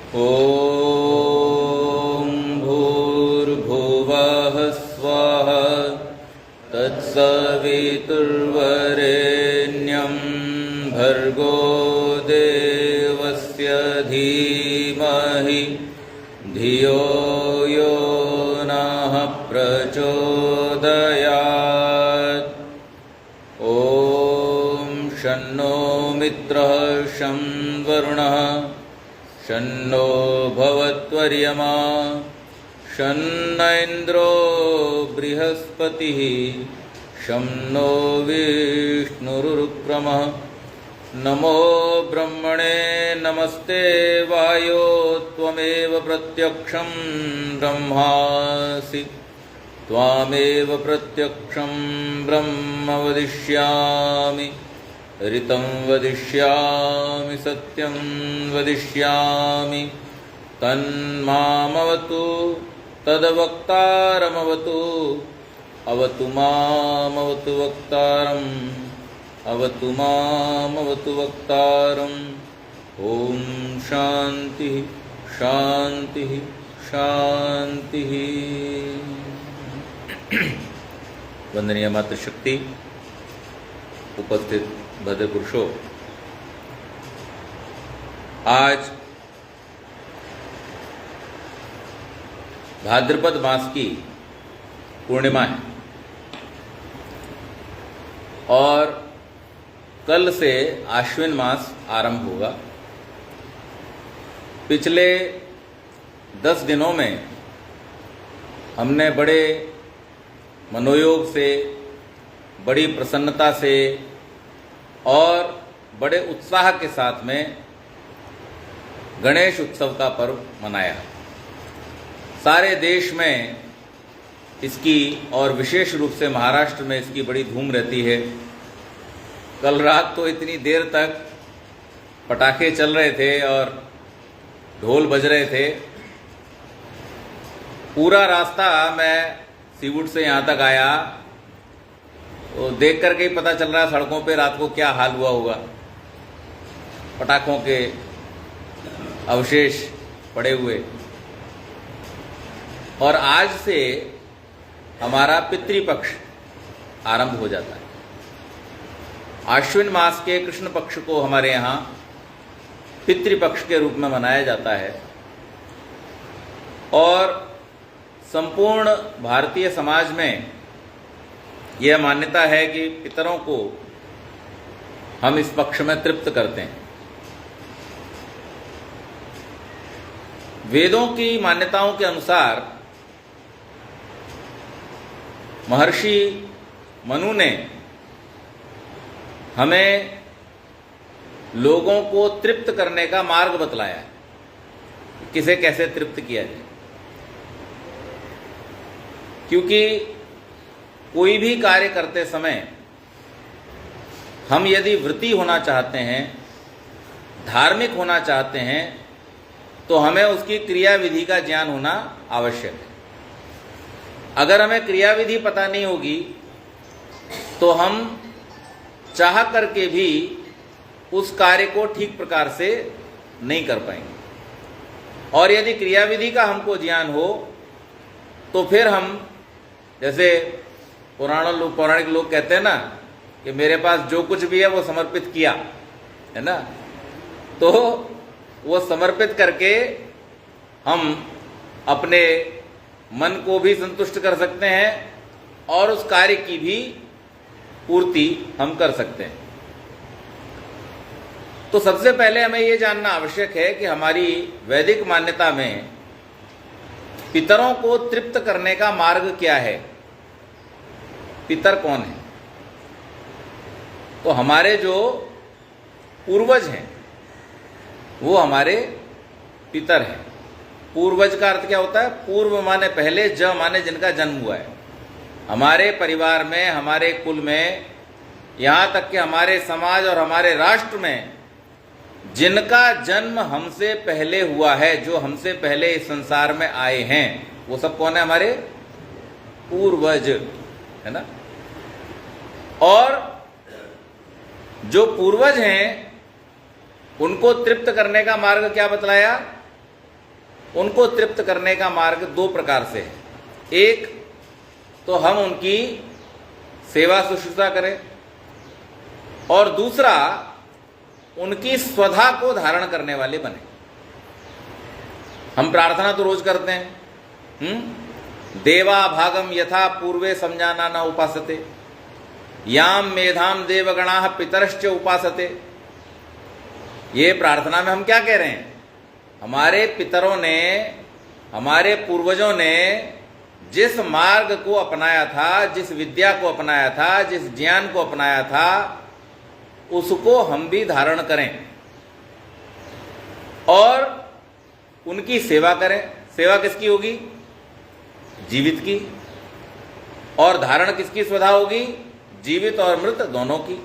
ॐ भूर्भुवः स्वः तत्सवितुर्वरेण्यं भर्गो देवस्य धीमहि धियो यो नः प्रचोदयात्। ॐ शन्नो मित्रः शं वरुणः शन्नो भवत्वर्यमा शन्न इन्द्रो बृहस्पतिः शं नो विष्णुरुक्रमः। नमो ब्रह्मणे नमस्ते वायो त्वमेव प्रत्यक्षं ब्रह्मासि त्वामेव प्रत्यक्षं ब्रह्म वदिष्यामि ऋतं वदिष्यामि सत्यं वदिष्यामि तन्मामवतु तद्वक्तारमवतु अवतु मामवतु वक्तारम् अवतु मामवतु वक्तारम्। ॐ शान्तिः शान्तिः शान्तिः। वंदनीय मातृशक्ति, उपस्थित भद्र पुरुषों, आज भाद्रपद मास की पूर्णिमा है और कल से आश्विन मास आरंभ होगा। पिछले 10 दिनों में हमने बड़े मनोयोग से, बड़ी प्रसन्नता से और बड़े उत्साह के साथ में गणेश उत्सव का पर्व मनाया। सारे देश में इसकी और विशेष रूप से महाराष्ट्र में इसकी बड़ी धूम रहती है। कल रात तो इतनी देर तक पटाखे चल रहे थे और ढोल बज रहे थे। पूरा रास्ता मैं सीवुड से यहाँ तक आया तो देख करके ही पता चल रहा है सड़कों पे रात को क्या हाल हुआ होगा। पटाखों के अवशेष पड़े हुए। और आज से हमारा पितृपक्ष आरंभ हो जाता है। आश्विन मास के कृष्ण पक्ष को हमारे यहाँ पितृपक्ष के रूप में मनाया जाता है और संपूर्ण भारतीय समाज में यह मान्यता है कि पितरों को हम इस पक्ष में तृप्त करते हैं। वेदों की मान्यताओं के अनुसार महर्षि मनु ने हमें लोगों को तृप्त करने का मार्ग बतलाया है, किसे कैसे तृप्त किया जाए। क्योंकि कोई भी कार्य करते समय हम यदि व्रती होना चाहते हैं, धार्मिक होना चाहते हैं, तो हमें उसकी क्रियाविधि का ज्ञान होना आवश्यक है। अगर हमें क्रियाविधि पता नहीं होगी तो हम चाह करके भी उस कार्य को ठीक प्रकार से नहीं कर पाएंगे। और यदि क्रियाविधि का हमको ज्ञान हो तो फिर हम, जैसे पौराणिक लोग कहते हैं ना कि मेरे पास जो कुछ भी है वो समर्पित किया, है ना। तो वो समर्पित करके हम अपने मन को भी संतुष्ट कर सकते हैं और उस कार्य की भी पूर्ति हम कर सकते हैं। तो सबसे पहले हमें ये जानना आवश्यक है कि हमारी वैदिक मान्यता में पितरों को तृप्त करने का मार्ग क्या है। पितर कौन है? तो हमारे जो पूर्वज हैं वो हमारे पितर हैं। पूर्वज का अर्थ क्या होता है? पूर्व माने पहले, ज माने जिनका जन्म हुआ है। हमारे परिवार में, हमारे कुल में, यहाँ तक कि हमारे समाज और हमारे राष्ट्र में जिनका जन्म हमसे पहले हुआ है, जो हमसे पहले इस संसार में आए हैं, वो सब कौन है? हमारे पूर्वज, है ना। और जो पूर्वज हैं उनको तृप्त करने का मार्ग क्या बतलाया? उनको तृप्त करने का मार्ग दो प्रकार से है। एक तो हम उनकी सेवा शुश्रूषा करें, और दूसरा उनकी स्वधा को धारण करने वाले बने। हम प्रार्थना तो रोज करते हैं, देवा भागम यथा पूर्वे समझाना न उपासते, याम मेधाम देवगणाः पितरश्च उपासते। ये प्रार्थना में हम क्या कह रहे हैं? हमारे पितरों ने, हमारे पूर्वजों ने जिस मार्ग को अपनाया था, जिस विद्या को अपनाया था, जिस ज्ञान को अपनाया था, उसको हम भी धारण करें और उनकी सेवा करें। सेवा किसकी होगी? जीवित की। और धारण किसकी स्वधा होगी? जीवित और मृत दोनों की।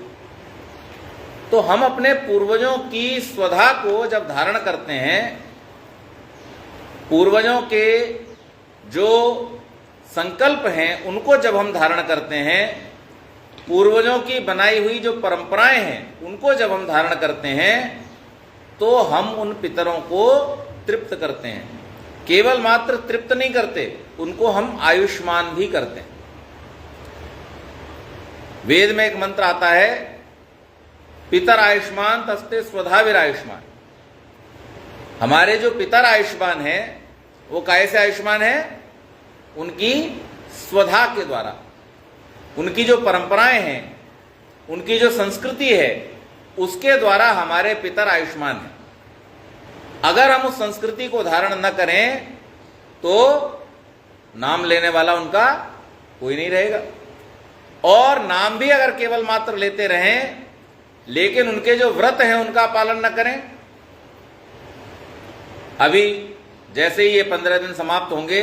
तो हम अपने पूर्वजों की स्वधा को जब धारण करते हैं, पूर्वजों के जो संकल्प हैं उनको जब हम धारण करते हैं, पूर्वजों की बनाई हुई जो परंपराएं हैं उनको जब हम धारण करते हैं, तो हम उन पितरों को तृप्त करते हैं। केवल मात्र तृप्त नहीं करते, उनको हम आयुष्मान भी करते हैं। वेद में एक मंत्र आता है, पितर आयुष्मान तस्ते स्वधाविर आयुष्मान। हमारे जो पितर आयुष्मान है वो कैसे आयुष्मान है? उनकी स्वधा के द्वारा, उनकी जो परंपराएं हैं, उनकी जो संस्कृति है, उसके द्वारा हमारे पितर आयुष्मान है। अगर हम उस संस्कृति को धारण न करें तो नाम लेने वाला उनका कोई नहीं रहेगा। और नाम भी अगर केवल मात्र लेते रहें लेकिन उनके जो व्रत हैं उनका पालन न करें। अभी जैसे ही ये 15 दिन समाप्त होंगे,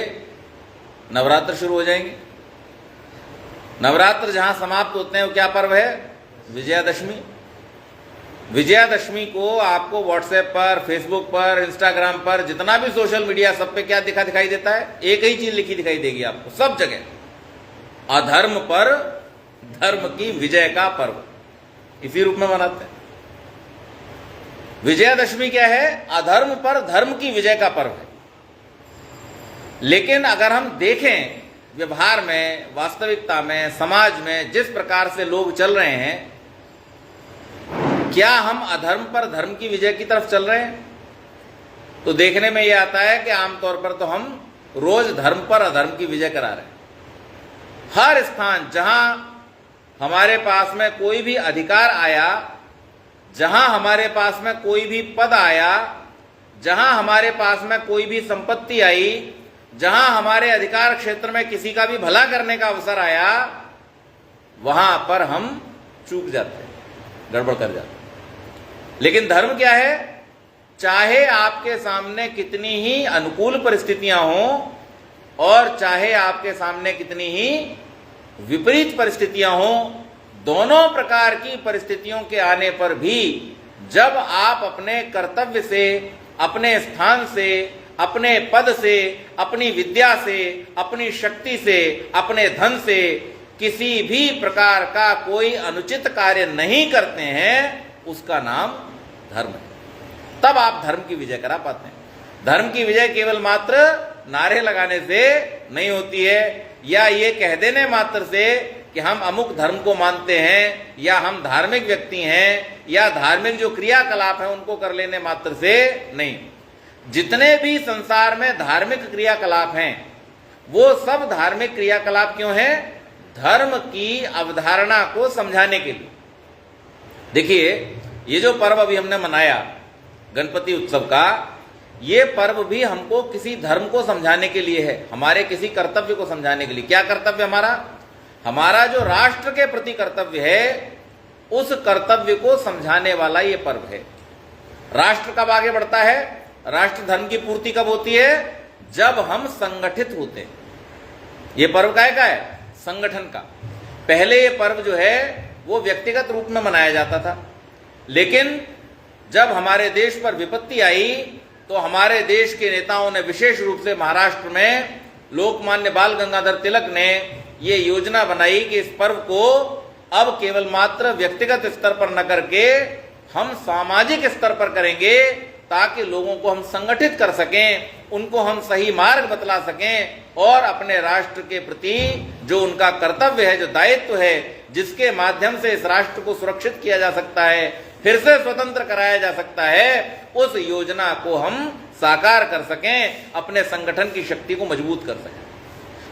नवरात्र शुरू हो जाएंगे। नवरात्र जहां समाप्त होते हैं वो क्या पर्व है? विजयादशमी। विजयादशमी को आपको व्हाट्सएप पर, फेसबुक पर, इंस्टाग्राम पर, जितना भी सोशल मीडिया, सब पे क्या दिखाई देता है? एक ही चीज लिखी दिखाई देगी आपको सब जगह, अधर्म पर धर्म की विजय का पर्व। इसी रूप में मनाते हैं। विजयादशमी क्या है? अधर्म पर धर्म की विजय का पर्व है। लेकिन अगर हम देखें व्यवहार में, वास्तविकता में, समाज में जिस प्रकार से लोग चल रहे हैं, क्या हम अधर्म पर धर्म की विजय की तरफ चल रहे हैं? तो देखने में यह आता है कि आमतौर पर तो हम रोज धर्म पर अधर्म की विजय करा रहे हैं। हर स्थान जहां हमारे पास में कोई भी अधिकार आया, जहां हमारे पास में कोई भी पद आया, जहां हमारे पास में कोई भी संपत्ति आई, जहां हमारे अधिकार क्षेत्र में किसी का भी भला करने का अवसर आया, वहां पर हम चूक जाते हैं, गड़बड़ कर जाते हैं। लेकिन धर्म क्या है? चाहे आपके सामने कितनी ही अनुकूल परिस्थितियां हों और चाहे आपके सामने कितनी ही विपरीत परिस्थितियां हों, दोनों प्रकार की परिस्थितियों के आने पर भी जब आप अपने कर्तव्य से, अपने स्थान से, अपने पद से, अपनी विद्या से, अपनी शक्ति से, अपने धन से किसी भी प्रकार का कोई अनुचित कार्य नहीं करते हैं, उसका नाम धर्म है। तब आप धर्म की विजय करा पाते हैं। धर्म की विजय केवल मात्र नारे लगाने से नहीं होती है, या ये कह देने मात्र से कि हम अमुक धर्म को मानते हैं, या हम धार्मिक व्यक्ति हैं, या धार्मिक जो क्रियाकलाप हैं उनको कर लेने मात्र से नहीं। जितने भी संसार में धार्मिक क्रियाकलाप हैं, वो सब धार्मिक क्रियाकलाप क्यों हैं? धर्म की अवधारणा को समझाने के लिए। देखिए, ये जो पर्व अभी हमने मनाया गणपति उत्सव का, ये पर्व भी हमको किसी धर्म को समझाने के लिए है, हमारे किसी कर्तव्य को समझाने के लिए। क्या कर्तव्य हमारा? हमारा जो राष्ट्र के प्रति कर्तव्य है, उस कर्तव्य को समझाने वाला ये पर्व है। राष्ट्र कब आगे बढ़ता है? राष्ट्र धर्म की पूर्ति कब होती है? जब हम संगठित होते हैं। ये पर्व का है संगठन का। पहले ये पर्व जो है वो व्यक्तिगत रूप में मनाया जाता था, लेकिन जब हमारे देश पर विपत्ति आई तो हमारे देश के नेताओं ने, विशेष रूप से महाराष्ट्र में लोकमान्य बाल गंगाधर तिलक ने ये योजना बनाई कि इस पर्व को अब केवल मात्र व्यक्तिगत स्तर पर न करके हम सामाजिक स्तर पर करेंगे, ताकि लोगों को हम संगठित कर सकें, उनको हम सही मार्ग बतला सकें और अपने राष्ट्र के प्रति जो उनका कर्तव्य है, जो दायित्व है, जिसके माध्यम से इस राष्ट्र को सुरक्षित किया जा सकता है, फिर से स्वतंत्र कराया जा सकता है, उस योजना को हम साकार कर सकें, अपने संगठन की शक्ति को मजबूत कर सकें।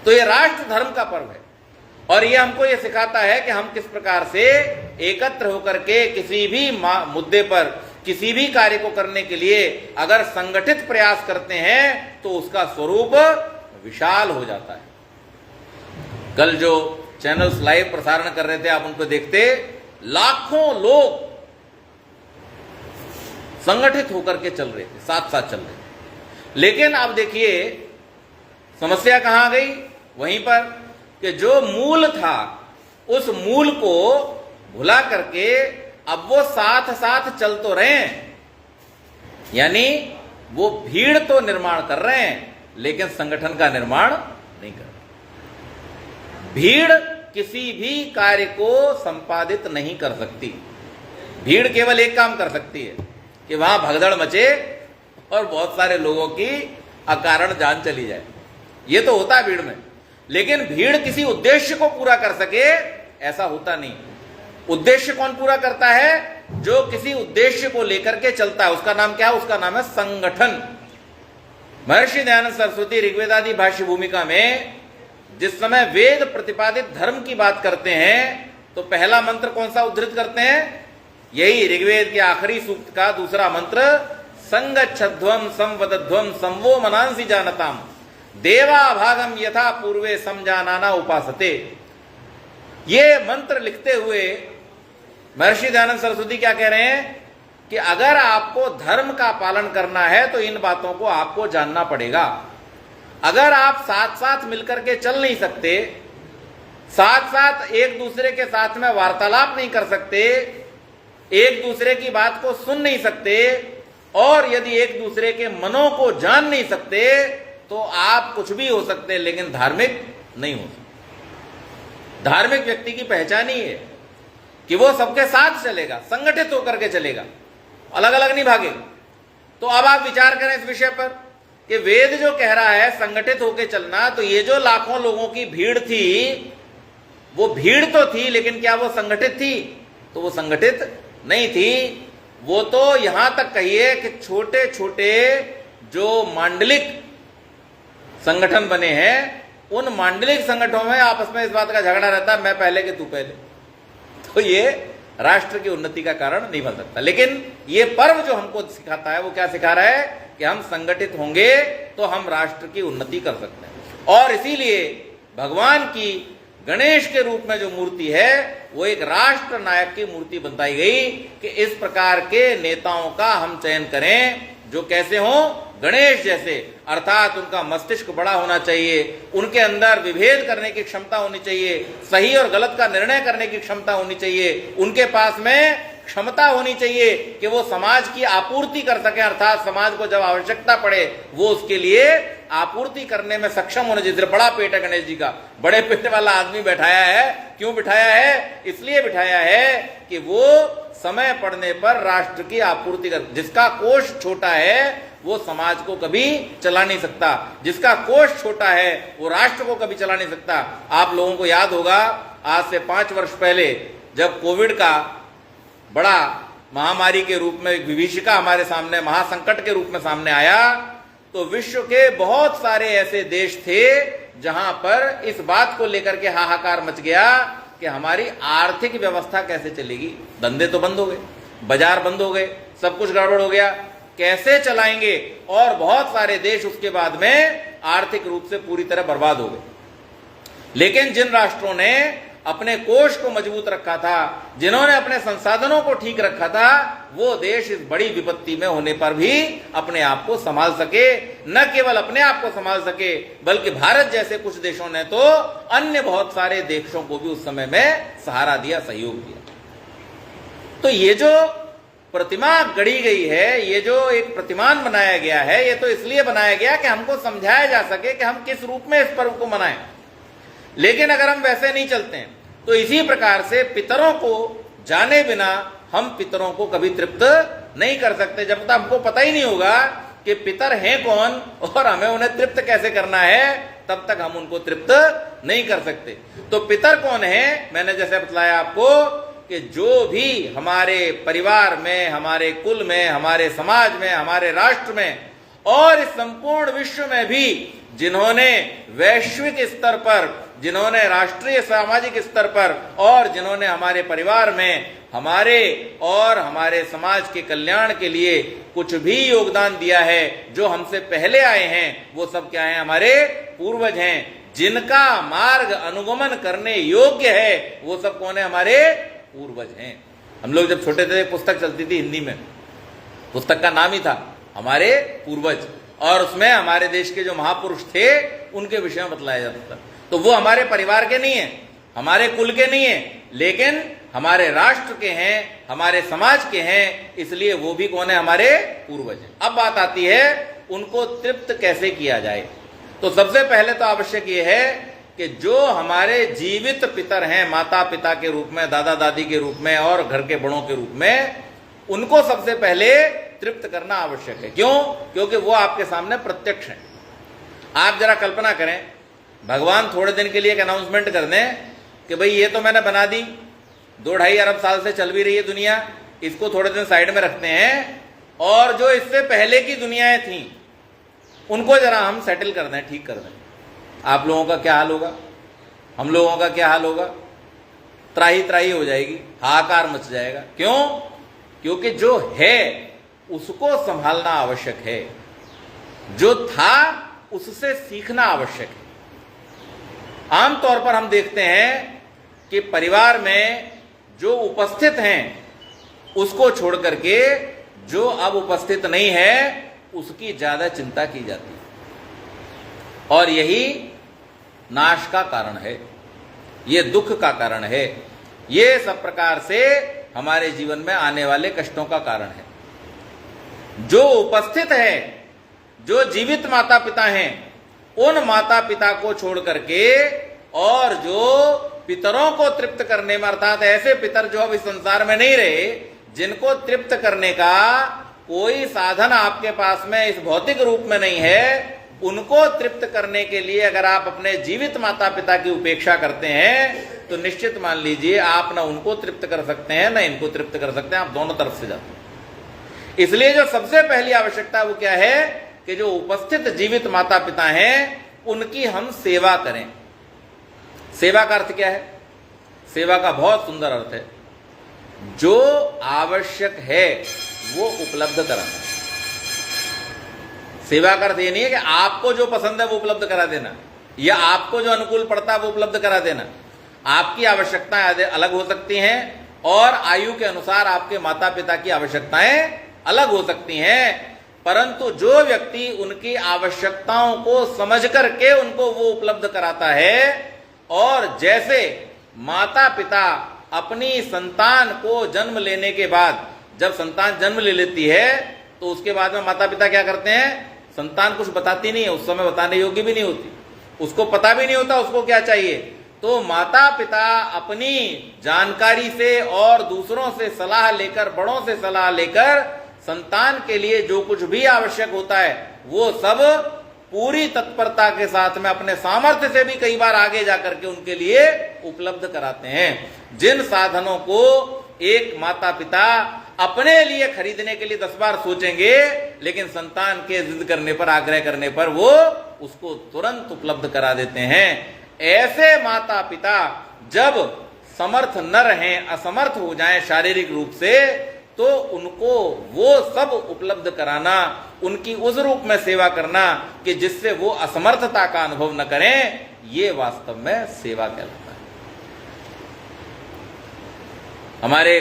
तो ये राष्ट्र धर्म का पर्व है और ये हमको ये सिखाता है कि हम किस प्रकार से एकत्र होकर के किसी भी मुद्दे पर, किसी भी कार्य को करने के लिए अगर संगठित प्रयास करते हैं तो उसका स्वरूप विशाल हो जाता है। कल जो चैनल्स लाइव प्रसारण कर रहे थे, आप उनको देखते, लाखों लोग संगठित होकर के चल रहे थे, साथ साथ चल रहे थे। लेकिन अब देखिए समस्या कहां आ गई, वहीं पर कि जो मूल था उस मूल को भुला करके अब वो साथ साथ चल तो रहे हैं, यानी वो भीड़ तो निर्माण कर रहे हैं लेकिन संगठन का निर्माण नहीं कर रहे। भीड़ किसी भी कार्य को संपादित नहीं कर सकती। भीड़ केवल एक काम कर सकती है कि वहां भगदड़ मचे और बहुत सारे लोगों की अकारण जान चली जाए, ये तो होता है भीड़ में। लेकिन भीड़ किसी उद्देश्य को पूरा कर सके ऐसा होता नहीं। उद्देश्य कौन पूरा करता है? जो किसी उद्देश्य को लेकर के चलता है, उसका नाम क्या है? उसका नाम है संगठन। महर्षि दयानंद सरस्वती ऋग्वेदादि भाष्य भूमिका में जिस समय वेद प्रतिपादित धर्म की बात करते हैं तो पहला मंत्र कौन सा उद्धृत करते हैं? यही ऋग्वेद के आखिरी सूक्त का दूसरा मंत्र, संगच्छध्वम संवदध्वम संवो मनांसि जानताम देवा भागम यथा पूर्वे समजानाना उपासते। ये मंत्र लिखते हुए महर्षि दयानंद सरस्वती क्या कह रहे हैं कि अगर आपको धर्म का पालन करना है तो इन बातों को आपको जानना पड़ेगा। अगर आप साथ साथ मिलकर के चल नहीं सकते, साथ साथ एक दूसरे के साथ में वार्तालाप नहीं कर सकते, एक दूसरे की बात को सुन नहीं सकते और यदि एक दूसरे के मनों को जान नहीं सकते तो आप कुछ भी हो सकते लेकिन धार्मिक नहीं हो सकते। धार्मिक व्यक्ति की पहचान ही है कि वो सबके साथ चलेगा, संगठित होकर के चलेगा, अलग अलग नहीं भागेगा। तो अब आप विचार करें इस विषय पर कि वेद जो कह रहा है संगठित होकर चलना, तो ये जो लाखों लोगों की भीड़ थी वो भीड़ तो थी लेकिन क्या वो संगठित थी? तो वो संगठित नहीं थी। वो तो यहां तक कहिए कि छोटे छोटे जो मांडलिक संगठन बने हैं, उन मांडलिक संगठनों में आपस में इस बात का झगड़ा रहता है, मैं पहले कि तू पहले। तो ये राष्ट्र की उन्नति का कारण नहीं बन सकता। लेकिन ये पर्व जो हमको सिखाता है वो क्या सिखा रहा है कि हम संगठित होंगे तो हम राष्ट्र की उन्नति कर सकते हैं। और इसीलिए भगवान की गणेश के रूप में जो मूर्ति है वो एक राष्ट्र नायक की मूर्ति बताई गई कि इस प्रकार के नेताओं का हम चयन करें जो कैसे हों? गणेश जैसे, अर्थात उनका मस्तिष्क बड़ा होना चाहिए, उनके अंदर विभेद करने की क्षमता होनी चाहिए, सही और गलत का निर्णय करने की क्षमता होनी चाहिए, उनके पास में क्षमता होनी चाहिए कि वो समाज की आपूर्ति कर सके, अर्थात समाज को जब आवश्यकता पड़े वो उसके लिए आपूर्ति करने में सक्षम होने चाहिए। बड़ा पेट है गणेश जी का, बड़े पेट वाला आदमी बैठाया है। क्यों बिठाया है? इसलिए बिठाया है कि वो समय पड़ने पर राष्ट्र की आपूर्ति कर। जिसका कोष छोटा है वो समाज को कभी चला नहीं सकता, जिसका कोष छोटा है वो राष्ट्र को कभी चला नहीं सकता। आप लोगों को याद होगा आज से 5 वर्ष पहले जब कोविड का बड़ा महामारी के रूप में विभीषिका हमारे सामने, महासंकट के रूप में सामने आया, तो विश्व के बहुत सारे ऐसे देश थे जहां पर इस बात को लेकर के हाहाकार मच गया कि हमारी आर्थिक व्यवस्था कैसे चलेगी। धंधे तो बंद हो गए, बाजार बंद हो गए, सब कुछ गड़बड़ हो गया, कैसे चलाएंगे? और बहुत सारे देश उसके बाद में आर्थिक रूप से पूरी तरह बर्बाद हो गए। लेकिन जिन राष्ट्रों ने अपने कोष को मजबूत रखा था, जिन्होंने अपने संसाधनों को ठीक रखा था, वो देश इस बड़ी विपत्ति में होने पर भी अपने आप को संभाल सके। न केवल अपने आप को संभाल सके बल्कि भारत जैसे कुछ देशों ने तो अन्य बहुत सारे देशों को भी उस समय में सहारा दिया, सहयोग दिया। तो ये जो प्रतिमा गढ़ी गई है, ये जो एक प्रतिमान बनाया गया है, ये तो इसलिए बनाया गया कि हमको समझाया जा सके कि हम किस रूप में इस पर्व को मनाएं। लेकिन अगर हम वैसे नहीं चलते हैं तो इसी प्रकार से पितरों को जाने बिना हम पितरों को कभी तृप्त नहीं कर सकते। जब तक हमको पता ही नहीं होगा कि पितर हैं कौन और हमें उन्हें तृप्त कैसे करना है, तब तक हम उनको तृप्त नहीं कर सकते। तो पितर कौन है? मैंने जैसे बतलाया आपको कि जो भी हमारे परिवार में, हमारे कुल में, हमारे समाज में, हमारे राष्ट्र में और इस संपूर्ण विश्व में भी जिन्होंने वैश्विक स्तर पर, जिन्होंने राष्ट्रीय सामाजिक स्तर पर और जिन्होंने हमारे परिवार में हमारे और हमारे समाज के कल्याण के लिए कुछ भी योगदान दिया है, जो हमसे पहले आए हैं, वो सब क्या है? हमारे पूर्वज हैं। जिनका मार्ग अनुगमन करने योग्य है वो सब कौन है? हमारे पूर्वज हैं। हम लोग जब छोटे थे पुस्तक चलती थी हिंदी में, पुस्तक का नाम ही था हमारे पूर्वज, और उसमें हमारे देश के जो महापुरुष थे उनके विषय में बतलाया जाता था। तो वो हमारे परिवार के नहीं है, हमारे कुल के नहीं है, लेकिन हमारे राष्ट्र के हैं, हमारे समाज के हैं, इसलिए वो भी कौन है? हमारे पूर्वज हैं। अब बात आती है उनको तृप्त कैसे किया जाए। तो सबसे पहले तो आवश्यक ये है कि जो हमारे जीवित पितर हैं, माता पिता के रूप में, दादा दादी के रूप में और घर के बड़ों के रूप में, उनको सबसे पहले तृप्त करना आवश्यक है। क्यों? क्योंकि वो आपके सामने प्रत्यक्ष हैं। आप जरा कल्पना करें, भगवान थोड़े दिन के लिए एक अनाउंसमेंट कर दें कि भाई ये तो मैंने बना दी, 2-2.5 अरब साल से चल भी रही है दुनिया, इसको थोड़े दिन साइड में रखते हैं और जो इससे पहले की दुनियाएं थीं उनको जरा हम सेटल कर दें, ठीक कर दें। आप लोगों का क्या हाल होगा? हम लोगों का क्या हाल होगा? त्राही त्राही हो जाएगी, हाहाकार मच जाएगा। क्यों? क्योंकि जो है उसको संभालना आवश्यक है, जो था उससे सीखना आवश्यक है। आमतौर पर हम देखते हैं कि परिवार में जो उपस्थित हैं उसको छोड़ करके जो अब उपस्थित नहीं है उसकी ज्यादा चिंता की जाती है, और यही नाश का कारण है, ये दुख का कारण है, ये सब प्रकार से हमारे जीवन में आने वाले कष्टों का कारण है। जो उपस्थित है, जो जीवित माता पिता हैं, उन माता पिता को छोड़ करके और जो पितरों को तृप्त करने में, अर्थात ऐसे पितर जो अब इस संसार में नहीं रहे, जिनको तृप्त करने का कोई साधन आपके पास में इस भौतिक रूप में नहीं है, उनको तृप्त करने के लिए अगर आप अपने जीवित माता पिता की उपेक्षा करते हैं तो निश्चित मान लीजिए आप ना उनको तृप्त कर सकते हैं ना इनको तृप्त कर सकते हैं, आप दोनों तरफ से जाते हैं। इसलिए जो सबसे पहली आवश्यकता वो क्या है कि जो उपस्थित जीवित माता पिता हैं उनकी हम सेवा करें। सेवा का अर्थ क्या है? सेवा का बहुत सुंदर अर्थ है, जो आवश्यक है वो उपलब्ध कराना। सेवा का अर्थ ये नहीं है कि आपको जो पसंद है वो उपलब्ध करा देना या आपको जो अनुकूल पड़ता है वो उपलब्ध करा देना। आपकी आवश्यकताएं अलग हो सकती हैं और आयु के अनुसार आपके माता पिता की आवश्यकताएं अलग हो सकती हैं, परंतु जो व्यक्ति उनकी आवश्यकताओं को समझ करके उनको वो उपलब्ध कराता है, और जैसे माता पिता अपनी संतान को जन्म लेने के बाद, जब संतान जन्म ले लेती है तो उसके बाद में माता पिता क्या करते हैं? संतान कुछ बताती नहीं है, उस समय बताने योग्य भी नहीं होती, उसको पता भी नहीं होता उसको क्या चाहिए, तो माता पिता अपनी जानकारी से और दूसरों से सलाह लेकर, बड़ों से सलाह लेकर संतान के लिए जो कुछ भी आवश्यक होता है वो सब पूरी तत्परता के साथ में अपने सामर्थ्य से भी कई बार आगे जाकर के उनके लिए उपलब्ध कराते हैं। जिन साधनों को एक माता पिता अपने लिए खरीदने के लिए 10 बार सोचेंगे, लेकिन संतान के जिद करने पर, आग्रह करने पर वो उसको तुरंत उपलब्ध करा देते हैं। ऐसे माता पिता जब समर्थ न रहें, असमर्थ हो जाएं शारीरिक रूप से, तो उनको वो सब उपलब्ध कराना, उनकी उस रूप में सेवा करना कि जिससे वो असमर्थता का अनुभव न करें, ये वास्तव में सेवा कहलाता है। हमारे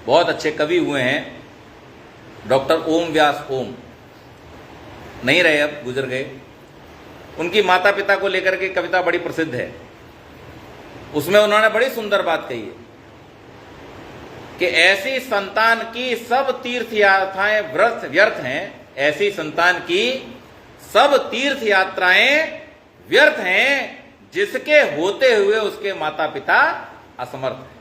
बहुत अच्छे कवि हुए हैं, डॉक्टर ओम व्यास ओम, नहीं रहे अब, गुजर गए। उनकी माता पिता को लेकर के कविता बड़ी प्रसिद्ध है। उसमें उन्होंने बड़ी सुंदर बात कही है कि ऐसी संतान की सब तीर्थ यात्राएं व्यर्थ हैं, ऐसी संतान की सब तीर्थ यात्राएं व्यर्थ हैं जिसके होते हुए उसके माता पिता असमर्थ हैं।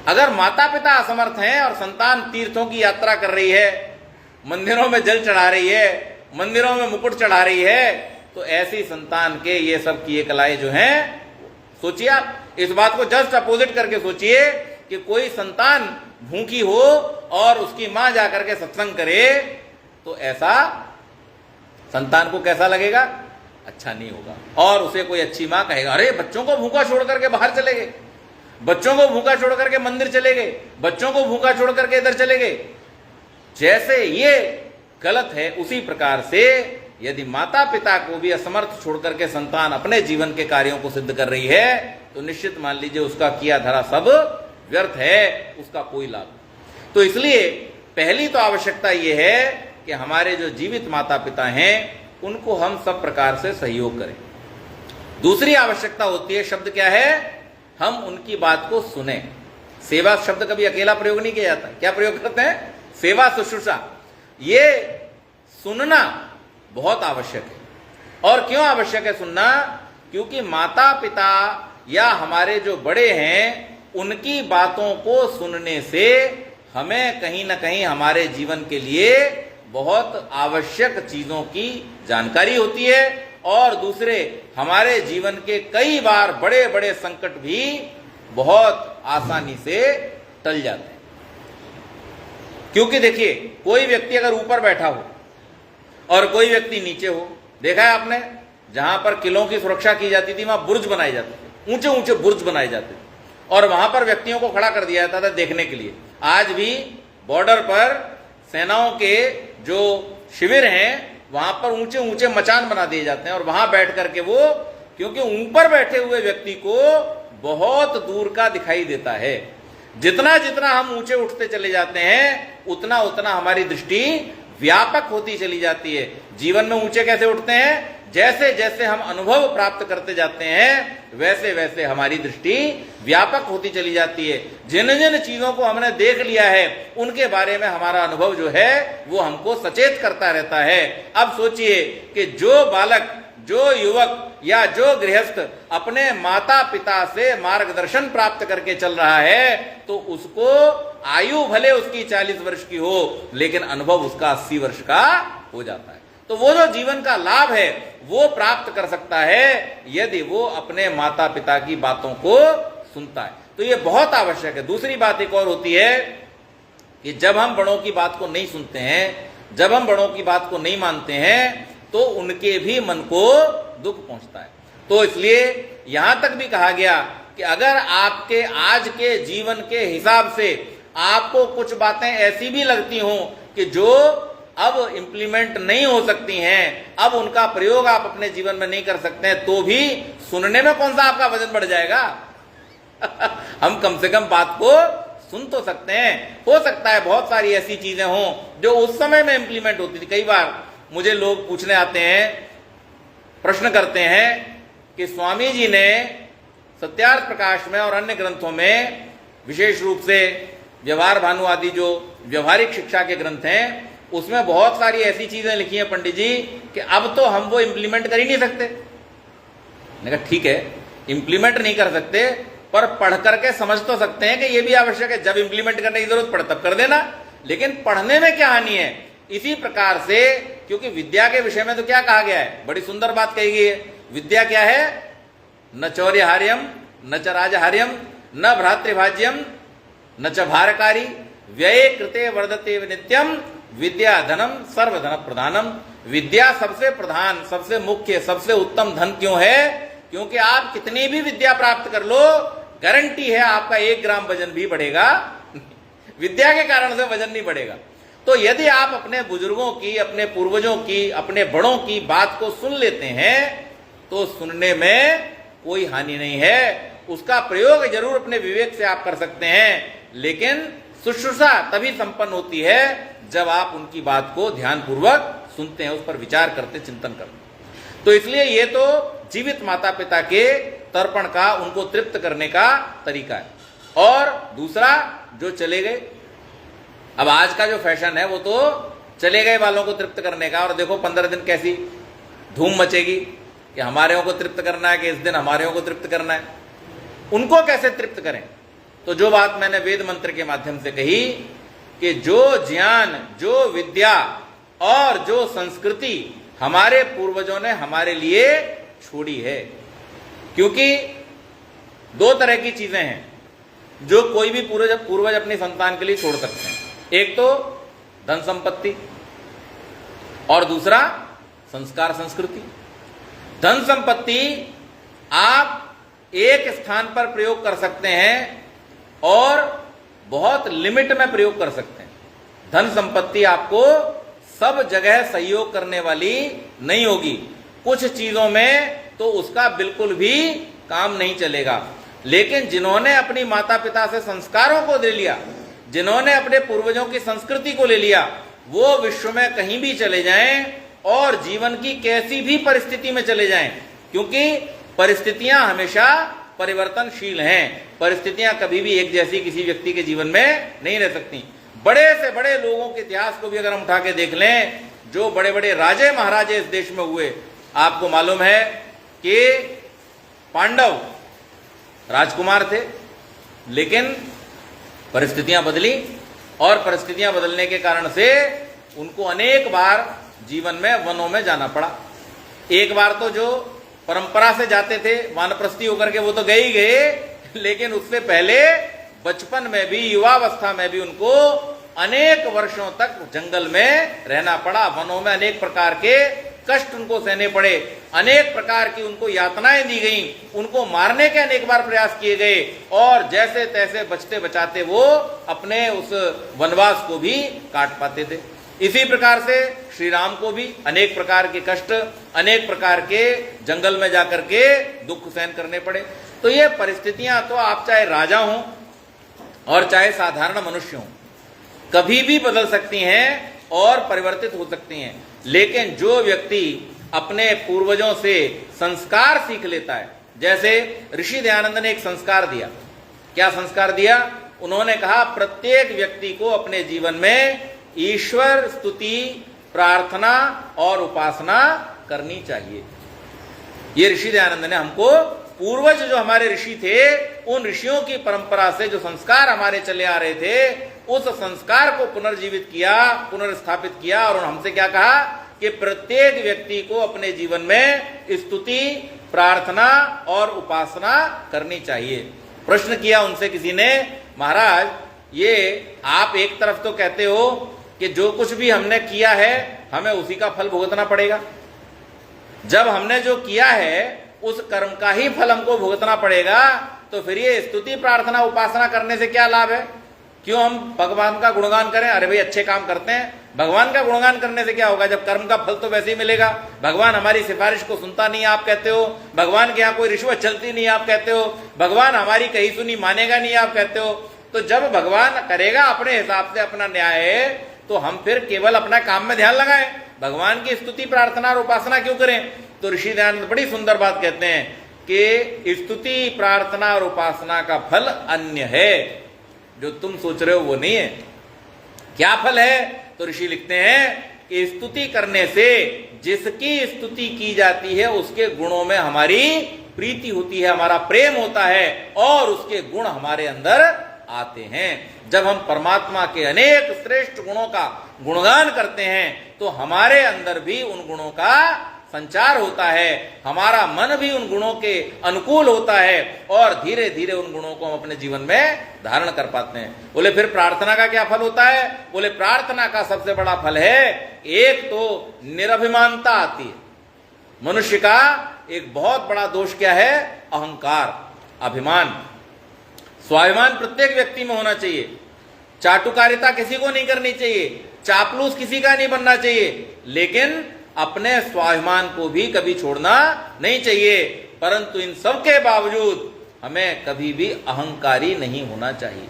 अगर माता पिता असमर्थ हैं और संतान तीर्थों की यात्रा कर रही है, मंदिरों में जल चढ़ा रही है, मंदिरों में मुकुट चढ़ा रही है, तो ऐसी संतान के ये सब किए कलाएं जो हैं, सोचिए आप इस बात को जस्ट अपोजिट करके सोचिए कि कोई संतान भूखी हो और उसकी मां जाकर के सत्संग करे, तो ऐसा संतान को कैसा लगेगा? अच्छा नहीं होगा। और उसे कोई अच्छी मां कहेगा, अरे बच्चों को भूखा छोड़ करके बाहर चले गए, बच्चों को भूखा छोड़ करके मंदिर चले गए, बच्चों को भूखा छोड़ करके इधर चले गए। जैसे ये गलत है, उसी प्रकार से यदि माता पिता को भी असमर्थ छोड़ करके संतान अपने जीवन के कार्यों को सिद्ध कर रही है, तो निश्चित मान लीजिए उसका किया धरा सब व्यर्थ है, उसका कोई लाभ नहीं। तो इसलिए पहली तो आवश्यकता यह है कि हमारे जो जीवित माता पिता हैं उनको हम सब प्रकार से सहयोग करें। दूसरी आवश्यकता होती है, शब्द क्या है? हम उनकी बात को सुने। सेवा शब्द कभी अकेला प्रयोग नहीं किया जाता। क्या प्रयोग करते हैं? सेवा शुश्रूषा। ये सुनना बहुत आवश्यक है। और क्यों आवश्यक है सुनना? क्योंकि माता पिता या हमारे जो बड़े हैं उनकी बातों को सुनने से हमें कहीं ना कहीं हमारे जीवन के लिए बहुत आवश्यक चीजों की जानकारी होती है, और दूसरे हमारे जीवन के कई बार बड़े बड़े संकट भी बहुत आसानी से टल जाते हैं। क्योंकि देखिए, कोई व्यक्ति अगर ऊपर बैठा हो और कोई व्यक्ति नीचे हो, देखा है आपने, जहां पर किलों की सुरक्षा की जाती थी वहां बुर्ज बनाए जाते थे, ऊंचे ऊंचे बुर्ज बनाए जाते थे, और वहां पर व्यक्तियों को खड़ा कर दिया जाता था देखने के लिए। आज भी बॉर्डर पर सेनाओं के जो शिविर हैं वहां पर ऊंचे ऊंचे मचान बना दिए जाते हैं, और वहां बैठ करके वो, क्योंकि ऊपर बैठे हुए व्यक्ति को बहुत दूर का दिखाई देता है। जितना जितना हम ऊंचे उठते चले जाते हैं उतना उतना हमारी दृष्टि व्यापक होती चली जाती है। जीवन में ऊंचे कैसे उठते हैं? जैसे जैसे हम अनुभव प्राप्त करते जाते हैं वैसे वैसे हमारी दृष्टि व्यापक होती चली जाती है। जिन जिन चीजों को हमने देख लिया है उनके बारे में हमारा अनुभव जो है वो हमको सचेत करता रहता है। अब सोचिए कि जो बालक, जो युवक या जो गृहस्थ अपने माता पिता से मार्गदर्शन प्राप्त करके चल रहा है, तो उसको आयु भले उसकी 40 वर्ष की हो लेकिन अनुभव उसका 80 वर्ष का हो जाता है। तो वो जो जीवन का लाभ है वो प्राप्त कर सकता है यदि वो अपने माता पिता की बातों को सुनता है। तो ये बहुत आवश्यक है। दूसरी बात एक और होती है कि जब हम बड़ों की बात को नहीं सुनते हैं, जब हम बड़ों की बात को नहीं मानते हैं, तो उनके भी मन को दुख पहुंचता है। तो इसलिए यहां तक भी कहा गया कि अगर आपके आज के जीवन के हिसाब से आपको कुछ बातें ऐसी भी लगती हों कि जो अब इंप्लीमेंट नहीं हो सकती हैं, अब उनका प्रयोग आप अपने जीवन में नहीं कर सकते हैं, तो भी सुनने में कौन सा आपका वजन बढ़ जाएगा? हम कम से कम बात को सुन तो सकते हैं। हो सकता है बहुत सारी ऐसी चीजें हों जो उस समय में इंप्लीमेंट होती थी। कई बार मुझे लोग पूछने आते हैं, प्रश्न करते हैं कि स्वामी जी ने सत्यार्थ प्रकाश में और अन्य ग्रंथों में, विशेष रूप से व्यवहार भानु आदि जो व्यवहारिक शिक्षा के ग्रंथ हैं, उसमें बहुत सारी ऐसी चीजें लिखी हैं पंडित जी कि अब तो हम वो इंप्लीमेंट कर ही नहीं सकते। मैंने कहा ठीक है, इंप्लीमेंट नहीं कर सकते पर पढ़ करके समझ तो सकते हैं कि ये भी आवश्यक है। जब इंप्लीमेंट करने की जरूरत पड़े तब कर देना, लेकिन पढ़ने में क्या हानि है? इसी प्रकार से, क्योंकि विद्या के विषय में तो क्या कहा गया है, बड़ी सुंदर बात कही गई है। विद्या क्या है? न चौर्यहार्यम न च राजहार्यम न भ्रातृभाज्यम न च भारकारी व्यये कृते वर्धते नित्यम विद्या धनम सर्वधन प्रधानम। विद्या सबसे प्रधान, सबसे मुख्य, सबसे उत्तम धन क्यों है? क्योंकि आप कितनी भी विद्या प्राप्त कर लो, गारंटी है आपका 1 ग्राम वजन भी बढ़ेगा विद्या के कारण से वजन नहीं बढ़ेगा। तो यदि आप अपने बुजुर्गों की, अपने पूर्वजों की, अपने बड़ों की बात को सुन लेते हैं तो सुनने में कोई हानि नहीं है। उसका प्रयोग जरूर अपने विवेक से आप कर सकते हैं, लेकिन शुश्रूषा तभी संपन्न होती है जब आप उनकी बात को ध्यानपूर्वक सुनते हैं, उस पर विचार करते, चिंतन करते। तो इसलिए ये तो जीवित माता पिता के तर्पण का, उनको तृप्त करने का तरीका है। और दूसरा, जो चले गए, अब आज का जो फैशन है वो तो चले गए वालों को तृप्त करने का। और देखो 15 दिन कैसी धूम मचेगी कि हमारे को तृप्त करना है, कि इस दिन हमारे को तृप्त करना है। उनको कैसे तृप्त करें? तो जो बात मैंने वेद मंत्र के माध्यम से कही कि जो ज्ञान, जो विद्या और जो संस्कृति हमारे पूर्वजों ने हमारे लिए छोड़ी है, क्योंकि दो तरह की चीजें हैं जो कोई भी पूर्वज अपनी संतान के लिए छोड़ सकते हैं। एक तो धन संपत्ति और दूसरा संस्कार संस्कृति। धन संपत्ति आप एक स्थान पर प्रयोग कर सकते हैं और बहुत लिमिट में प्रयोग कर सकते हैं। धन संपत्ति आपको सब जगह सहयोग करने वाली नहीं होगी। कुछ चीजों में तो उसका बिल्कुल भी काम नहीं चलेगा। लेकिन जिन्होंने अपनी माता पिता से संस्कारों को ले लिया, जिन्होंने अपने पूर्वजों की संस्कृति को ले लिया, वो विश्व में कहीं भी चले जाएं और जीवन की कैसी भी परिस्थिति में चले जाएं, क्योंकि परिस्थितियां हमेशा परिवर्तनशील हैं। परिस्थितियां कभी भी एक जैसी किसी व्यक्ति के जीवन में नहीं रह सकती। बड़े से बड़े लोगों के इतिहास को भी अगर हम उठा के देख लें, जो बड़े बड़े राजे महाराजे इस देश में हुए, आपको मालूम है कि पांडव राजकुमार थे, लेकिन परिस्थितियां बदली और परिस्थितियां बदलने के कारण से उनको अनेक बार जीवन में वनों में जाना पड़ा। एक बार तो जो परंपरा से जाते थे वानप्रस्थी होकर के, वो तो गए ही गए, लेकिन उससे पहले बचपन में भी, युवावस्था में भी उनको अनेक वर्षों तक जंगल में रहना पड़ा। वनों में अनेक प्रकार के कष्ट उनको सहने पड़े, अनेक प्रकार की उनको यातनाएं दी गईं, उनको मारने के अनेक बार प्रयास किए गए और जैसे तैसे बचते बचाते वो अपने उस वनवास को भी काट पाते थे। इसी प्रकार से श्री राम को भी अनेक प्रकार के कष्ट, अनेक प्रकार के जंगल में जाकर के दुख सहन करने पड़े। तो ये परिस्थितियां तो आप चाहे राजा हों और चाहे साधारण मनुष्य हों, कभी भी बदल सकती हैं और परिवर्तित हो सकती हैं। लेकिन जो व्यक्ति अपने पूर्वजों से संस्कार सीख लेता है, जैसे ऋषि दयानंद ने एक संस्कार दिया। क्या संस्कार दिया? उन्होंने कहा प्रत्येक व्यक्ति को अपने जीवन में ईश्वर स्तुति, प्रार्थना और उपासना करनी चाहिए। ये ऋषि दयानंद ने हमको, पूर्वज जो हमारे ऋषि थे, उन ऋषियों की परंपरा से जो संस्कार हमारे चले आ रहे थे, उस संस्कार को पुनर्जीवित किया, पुनर्स्थापित किया और हमसे क्या कहा कि प्रत्येक व्यक्ति को अपने जीवन में स्तुति, प्रार्थना और उपासना करनी चाहिए। प्रश्न किया उनसे किसी ने, महाराज ये आप एक तरफ तो कहते हो कि जो कुछ भी हमने किया है हमें उसी का फल भुगतना पड़ेगा, जब हमने जो किया है उस कर्म का ही फल हमको भुगतना पड़ेगा, तो फिर ये स्तुति, प्रार्थना, उपासना करने से क्या लाभ है? क्यों हम भगवान का गुणगान करें? अरे भाई अच्छे काम करते हैं, भगवान का गुणगान करने से क्या होगा जब कर्म का फल तो वैसे ही मिलेगा। भगवान हमारी सिफारिश को सुनता नहीं आप कहते हो, भगवान के यहाँ कोई रिश्वत चलती नहीं आप कहते हो, भगवान हमारी कही सुनी मानेगा नहीं आप कहते हो। तो जब भगवान करेगा अपने हिसाब से अपना न्याय, तो हम फिर केवल अपना काम में ध्यान लगाएं, भगवान की स्तुति, प्रार्थना और उपासना क्यों करें? तो ऋषि दयानंद बड़ी सुंदर बात कहते हैं कि स्तुति, प्रार्थना और उपासना का फल अन्य है, जो तुम सोच रहे हो वो नहीं है। क्या फल है? तो ऋषि लिखते हैं कि स्तुति करने से जिसकी स्तुति की जाती है उसके गुणों में हमारी प्रीति होती है, हमारा प्रेम होता है और उसके गुण हमारे अंदर आते हैं। जब हम परमात्मा के अनेक श्रेष्ठ गुणों का गुणगान करते हैं तो हमारे अंदर भी उन गुणों का संचार होता है, हमारा मन भी उन गुणों के अनुकूल होता है और धीरे धीरे उन गुणों को हम अपने जीवन में धारण कर पाते हैं। बोले फिर प्रार्थना का क्या फल होता है? बोले प्रार्थना का सबसे बड़ा फल है, एक तो निरभिमानता आती है। मनुष्य का एक बहुत बड़ा दोष क्या है? अहंकार, अभिमान। स्वाभिमान प्रत्येक व्यक्ति में होना चाहिए, चाटुकारिता किसी को नहीं करनी चाहिए, चापलूस किसी का नहीं बनना चाहिए, लेकिन अपने स्वाभिमान को भी कभी छोड़ना नहीं चाहिए। परंतु इन सब के बावजूद हमें कभी भी अहंकारी नहीं होना चाहिए।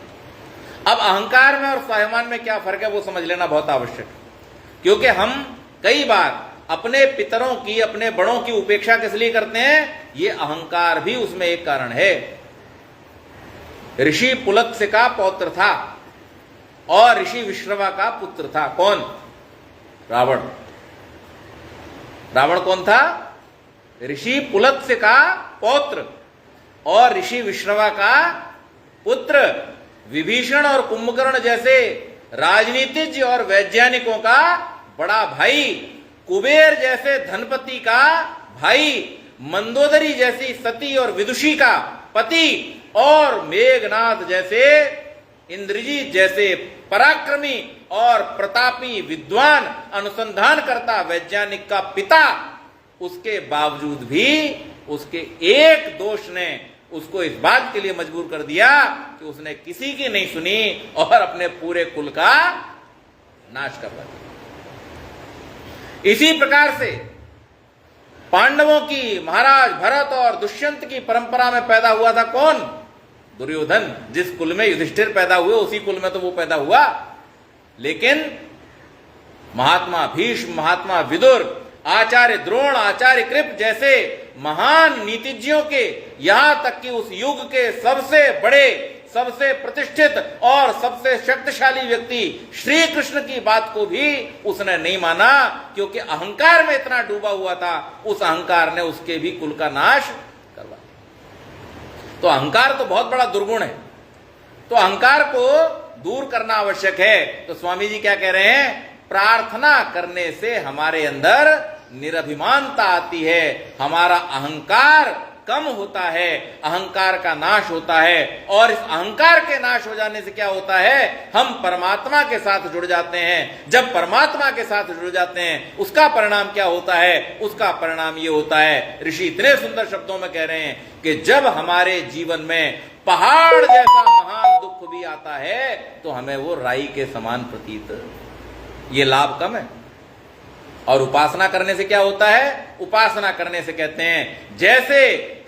अब अहंकार में और स्वाभिमान में क्या फर्क है वो समझ लेना बहुत आवश्यक है, क्योंकि हम कई बार अपने पितरों की, अपने बड़ों की उपेक्षा किस लिए करते हैं? ये अहंकार भी उसमें एक कारण है। ऋषि पुलत्स्य का पौत्र था और ऋषि विश्रवा का पुत्र था। कौन? रावण। रावण कौन था? ऋषि पुलत्स्य का पौत्र और ऋषि विश्रवा का पुत्र विभीषण और कुंभकर्ण जैसे राजनीतिज्ञ और वैज्ञानिकों का बड़ा भाई, कुबेर जैसे धनपति का भाई, मंदोदरी जैसी सती और विदुषी का पति, और मेघनाथ जैसे, इंद्रजीत जैसे पराक्रमी और प्रतापी विद्वान अनुसंधानकर्ता वैज्ञानिक का पिता, उसके बावजूद भी उसके एक दोष ने उसको इस बात के लिए मजबूर कर दिया कि उसने किसी की नहीं सुनी और अपने पूरे कुल का नाश करवा दिया। इसी प्रकार से पांडवों की महाराज भरत और दुष्यंत की परंपरा में पैदा हुआ था कौन? दुर्योधन। जिस कुल में युधिष्ठिर पैदा हुए उसी कुल में तो वो पैदा हुआ। लेकिन महात्मा भीष्म, महात्मा विदुर, आचार्य द्रोण, आचार्य कृप जैसे महान नीतिज्ञों के, यहां तक कि उस युग के सबसे बड़े, सबसे प्रतिष्ठित और सबसे शक्तिशाली व्यक्ति श्री कृष्ण की बात को भी उसने नहीं माना, क्योंकि अहंकार में इतना डूबा हुआ था। उस अहंकार ने उसके भी कुल का नाश करवा दिया। तो अहंकार तो बहुत बड़ा दुर्गुण है, तो अहंकार को दूर करना आवश्यक है। तो स्वामी जी क्या कह रहे हैं? प्रार्थना करने से हमारे अंदर निरभिमानता आती है, हमारा अहंकार कम होता है, अहंकार का नाश होता है, और इस अहंकार के नाश हो जाने से क्या होता है? हम परमात्मा के साथ जुड़ जाते हैं। जब परमात्मा के साथ जुड़ जाते हैं उसका परिणाम क्या होता है? उसका परिणाम ये होता है, ऋषि इतने सुंदर शब्दों में कह रहे हैं कि जब हमारे जीवन में पहाड़ जैसा महान दुख भी आता है तो हमें वो राई के समान प्रतीत, ये लाभ कम है। और उपासना करने से क्या होता है? उपासना करने से कहते हैं जैसे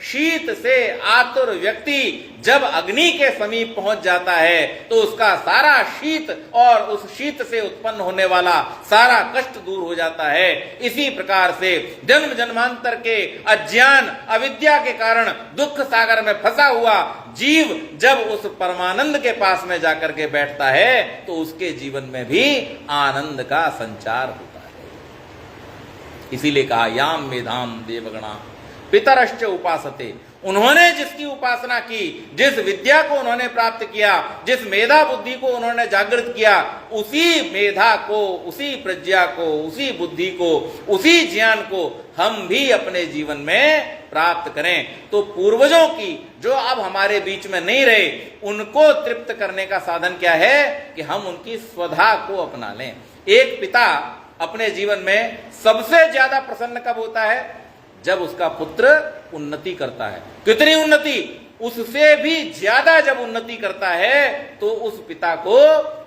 शीत से आतुर व्यक्ति जब अग्नि के समीप पहुंच जाता है तो उसका सारा शीत और उस शीत से उत्पन्न होने वाला सारा कष्ट दूर हो जाता है। इसी प्रकार से जन्म जन्मांतर के अज्ञान अविद्या के कारण दुख सागर में फंसा हुआ जीव जब उस परमानंद के पास में जाकर के बैठता है तो उसके जीवन में भी आनंद का संचार होता है। इसीलिए कहा याम मेधाम देवगणा पितरश्च उपासते, उन्होंने जिसकी उपासना की, जिस विद्या को उन्होंने प्राप्त किया, जिस मेधा बुद्धि को उन्होंने जागृत किया, उसी मेधा को, उसी प्रज्ञा को, उसी बुद्धि को, उसी ज्ञान को हम भी अपने जीवन में प्राप्त करें। तो पूर्वजों की जो अब हमारे बीच में नहीं रहे, उनको तृप्त करने का साधन क्या है? कि हम उनकी स्वधा को अपना लें। एक पिता अपने जीवन में सबसे ज्यादा प्रसन्न कब होता है? जब उसका पुत्र उन्नति करता है। कितनी उन्नति? उससे भी ज्यादा जब उन्नति करता है तो उस पिता को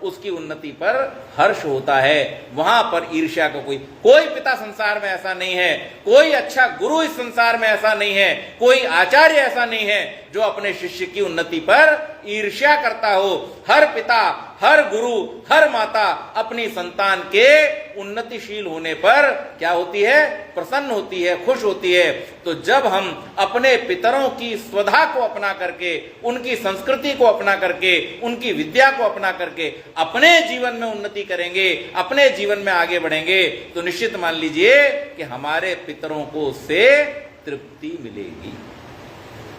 उसकी उन्नति पर हर्ष होता है। वहां पर ईर्ष्या का कोई पिता संसार में ऐसा नहीं है, कोई अच्छा गुरु इस संसार में ऐसा नहीं है, कोई आचार्य ऐसा नहीं है जो अपने शिष्य की उन्नति पर ईर्ष्या करता हो। हर पिता, हर गुरु, हर माता अपनी संतान के उन्नतिशील होने पर क्या होती है? प्रसन्न होती है, खुश होती है। तो जब हम अपने पितरों की स्वधा को अपना करके, उनकी संस्कृति को अपना करके, उनकी विद्या को अपना करके अपने जीवन में उन्नति करेंगे, अपने जीवन में आगे बढ़ेंगे, तो निश्चित मान लीजिए कि हमारे पितरों को उससे तृप्ति मिलेगी।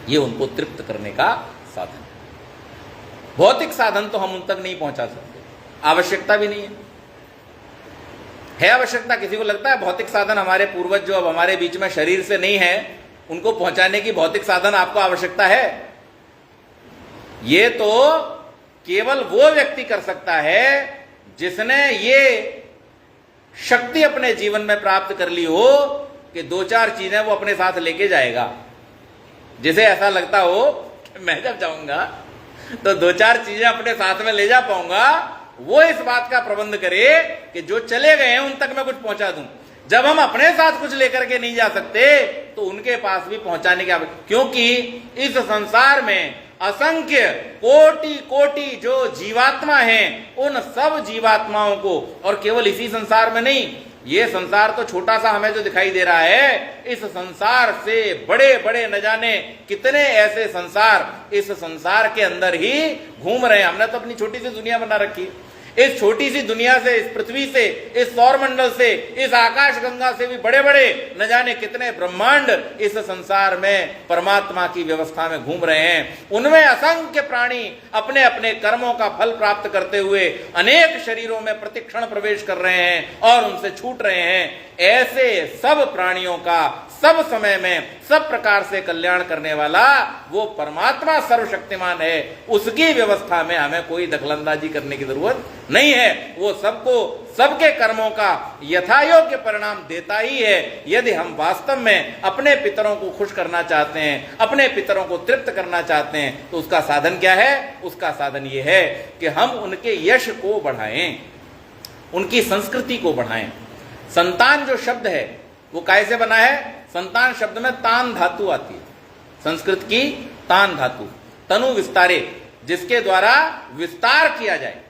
ये उनको तृप्त करने का साधन। भौतिक साधन तो हम उन तक नहीं पहुंचा सकते, आवश्यकता भी नहीं है आवश्यकता? किसी को लगता है भौतिक साधन हमारे पूर्वज जो अब हमारे बीच में शरीर से नहीं है उनको पहुंचाने की भौतिक साधन आपको आवश्यकता है? ये तो केवल वो व्यक्ति कर सकता है जिसने ये शक्ति अपने जीवन में प्राप्त कर ली हो कि दो चार चीजें वो अपने साथ लेके जाएगा। जिसे ऐसा लगता हो कि मैं जब जाऊंगा तो दो चार चीजें अपने साथ में ले जा पाऊंगा, वो इस बात का प्रबंध करे कि जो चले गए हैं उन तक मैं कुछ पहुंचा दूं। जब हम अपने साथ कुछ लेकर के नहीं जा सकते तो उनके पास भी पहुंचाने की आवश्यकता, क्योंकि इस संसार में असंख्य कोटि कोटि जो जीवात्मा हैं, उन सब जीवात्माओं को, और केवल इसी संसार में नहीं, ये संसार तो छोटा सा हमें जो दिखाई दे रहा है, इस संसार से बड़े बड़े न जाने कितने ऐसे संसार इस संसार के अंदर ही घूम रहे हैं। हमने तो अपनी छोटी सी दुनिया बना रखी। इस छोटी सी दुनिया से, इस पृथ्वी से, इस सौरमंडल से, इस आकाश गंगा से भी बड़े बड़े न जाने कितने ब्रह्मांड इस संसार में परमात्मा की व्यवस्था में घूम रहे हैं। उनमें असंख्य प्राणी अपने अपने कर्मों का फल प्राप्त करते हुए अनेक शरीरों में प्रतिक्षण प्रवेश कर रहे हैं और उनसे छूट रहे हैं। ऐसे सब प्राणियों का सब समय में सब प्रकार से कल्याण करने वाला वो परमात्मा सर्वशक्तिमान है। उसकी व्यवस्था में हमें कोई दखलंदाजी करने की जरूरत नहीं है। वो सबको सबके कर्मों का यथायोग्य परिणाम देता ही है। यदि हम वास्तव में अपने पितरों को खुश करना चाहते हैं, अपने पितरों को तृप्त करना चाहते हैं, तो उसका साधन क्या है? उसका साधन ये है कि हम उनके यश को बढ़ाएं, उनकी संस्कृति को बढ़ाएं। संतान जो शब्द है वो कैसे बना है? संतान शब्द में तान धातु आती है, संस्कृत की तान धातु, तनु विस्तारे, जिसके द्वारा विस्तार किया जाए,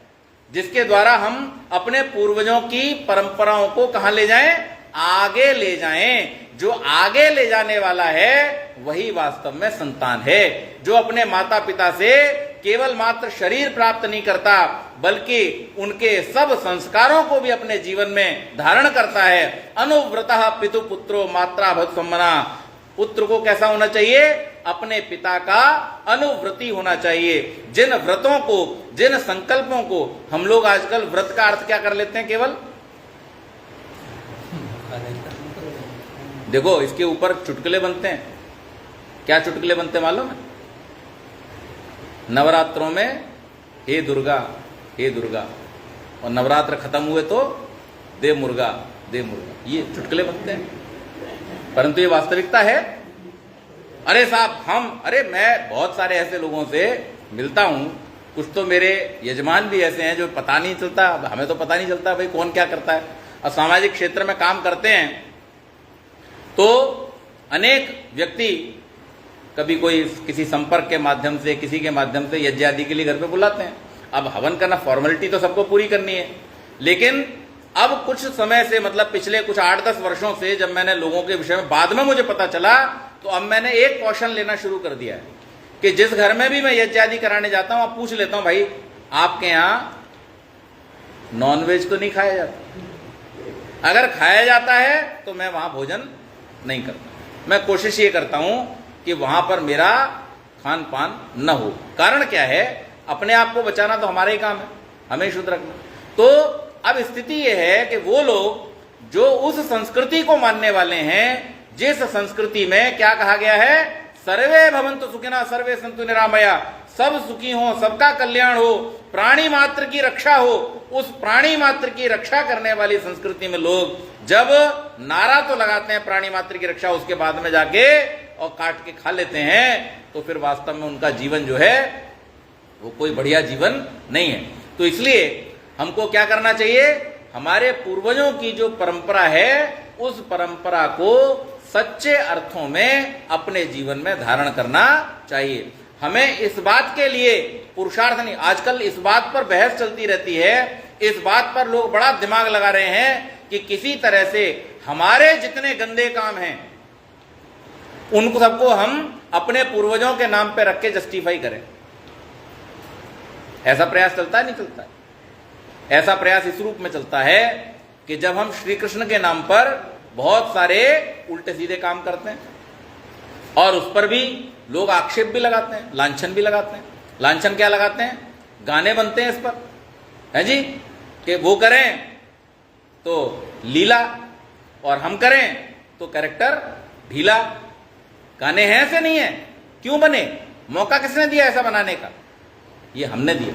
जिसके द्वारा हम अपने पूर्वजों की परंपराओं को कहां ले जाएं? आगे ले जाएं। जो आगे ले जाने वाला है वही वास्तव में संतान है। जो अपने माता पिता से केवल मात्र शरीर प्राप्त नहीं करता, बल्कि उनके सब संस्कारों को भी अपने जीवन में धारण करता है। अनुव्रतः पितु पुत्रो मात्रा भक्त सम्मना। पुत्र को कैसा होना चाहिए? अपने पिता का अनुव्रती होना चाहिए। जिन व्रतों को, जिन संकल्पों को हम लोग आजकल व्रत का अर्थ क्या कर लेते हैं? केवल देखो, इसके ऊपर चुटकुले बनते हैं। क्या चुटकुले बनते मालूम है? नवरात्रों में हे दुर्गा, हे दुर्गा, और नवरात्र खत्म हुए तो दे मुर्गा, दे मुर्गा। ये चुटकुले बनते हैं, परंतु ये वास्तविकता है। अरे साहब, मैं बहुत सारे ऐसे लोगों से मिलता हूं, कुछ तो मेरे यजमान भी ऐसे हैं जो पता नहीं चलता, हमें तो पता नहीं चलता भाई कौन क्या करता है। और सामाजिक क्षेत्र में काम करते हैं तो अनेक व्यक्ति कभी कोई किसी संपर्क के माध्यम से, किसी के माध्यम से यज्ञ आदि के लिए घर पे बुलाते हैं। अब हवन करना फॉर्मेलिटी तो सबको पूरी करनी है, लेकिन अब कुछ समय से, मतलब पिछले कुछ 8-10 वर्षों से जब मैंने लोगों के विषय में बाद में मुझे पता चला, तो अब मैंने एक कौशल लेना शुरू कर दिया है कि जिस घर में भी मैं यज्ञ आदि कराने जाता हूं, पूछ लेता हूं, भाई आपके यहां नॉनवेज तो नहीं खाया जाता? अगर खाया जाता है तो मैं वहां भोजन नहीं करता। मैं कोशिश ये करता हूं कि वहां पर मेरा खान पान न हो। कारण क्या है? अपने आप को बचाना तो हमारा ही काम है, हमें शुद्ध रखना। तो अब स्थिति यह है कि वो लोग जो उस संस्कृति को मानने वाले हैं, जिस संस्कृति में क्या कहा गया है? सर्वे भवन्तु सुखिनः सर्वे सन्तु निरामया, सब सुखी हो, सबका कल्याण हो, प्राणी मात्र की रक्षा हो। उस प्राणी मात्र की रक्षा करने वाली संस्कृति में लोग जब नारा तो लगाते हैं प्राणी मात्र की रक्षा, उसके बाद में जाके और काट के खा लेते हैं, तो फिर वास्तव में उनका जीवन जो है वो कोई बढ़िया जीवन नहीं है। तो इसलिए हमको क्या करना चाहिए? हमारे पूर्वजों की जो परंपरा है, उस परंपरा को सच्चे अर्थों में अपने जीवन में धारण करना चाहिए। हमें इस बात के लिए पुरुषार्थ नहीं, आजकल इस बात पर बहस चलती रहती है, इस बात पर लोग बड़ा दिमाग लगा रहे हैं कि किसी तरह से हमारे जितने गंदे काम हैं उनको सबको हम अपने पूर्वजों के नाम पे रख के जस्टिफाई करें। ऐसा प्रयास चलता है? नहीं चलता है। ऐसा प्रयास इस रूप में चलता है कि जब हम श्री कृष्ण के नाम पर बहुत सारे उल्टे सीधे काम करते हैं और उस पर भी लोग आक्षेप भी लगाते हैं, लांछन भी लगाते हैं। लांछन क्या लगाते हैं? गाने बनते हैं इस पर, है जी, कि वो करें तो लीला और हम करें तो कैरेक्टर ढीला। गाने हैं ऐसे नहीं है, क्यों बने? मौका किसने दिया ऐसा बनाने का? ये हमने दिया।